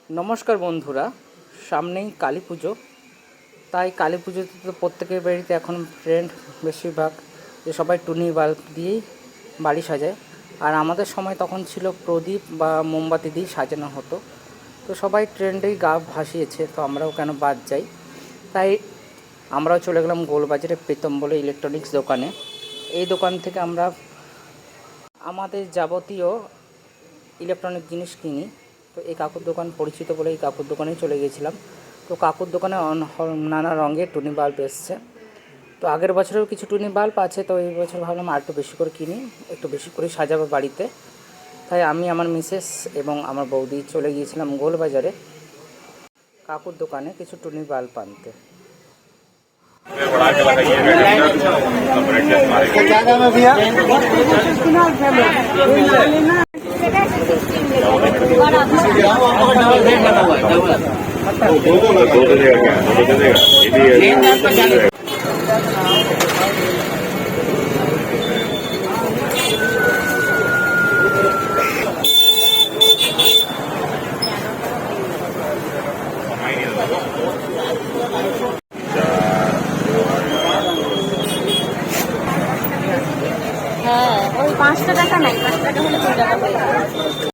নমস্কার বন্ধুরা, সামনেই কালী পুজো। তাই কালী পুজোতে তো প্রত্যেকের বাড়িতে এখন ট্রেন্ড বেশিরভাগ যে সবাই টুনি বাল্ব দিয়েই বাড়ি সাজায়। আর আমাদের সময় তখন ছিল প্রদীপ বা মোমবাতি দিয়ে সাজানো হতো। তো সবাই ট্রেন্ডেই গা ভাসিয়েছে, তো আমরাও কেন বাদ যাই। তাই আমরাও চলে গেলাম গোলবাজারে প্রীতম বলে ইলেকট্রনিক্স দোকানে। এই দোকান থেকে আমরা আমাদের যাবতীয় ইলেকট্রনিক জিনিস কিনি। তো এই কাকুর দোকান পরিচিত বলে এই কাকুর দোকানেই চলে গিয়েছিলাম। তো কাকুর দোকানে নানা রঙের টুনি বাল্ব এসছে। তো আগের বছরেও কিছু টুনি বাল্ব আছে, তো এই বছর ভাবলাম আর একটু বেশি করে কিনি, একটু বেশি করে সাজাবো বাড়িতে। তাই আমি, আমার মিসেস এবং আমার বৌদি চলে গিয়েছিলাম গোলবাজারে কাকুর দোকানে কিছু টুনি বাল্ব আনতে। হ্যাঁ, ওই 5 টাকা নাই, 5 টাকা হলে 2 টাকা।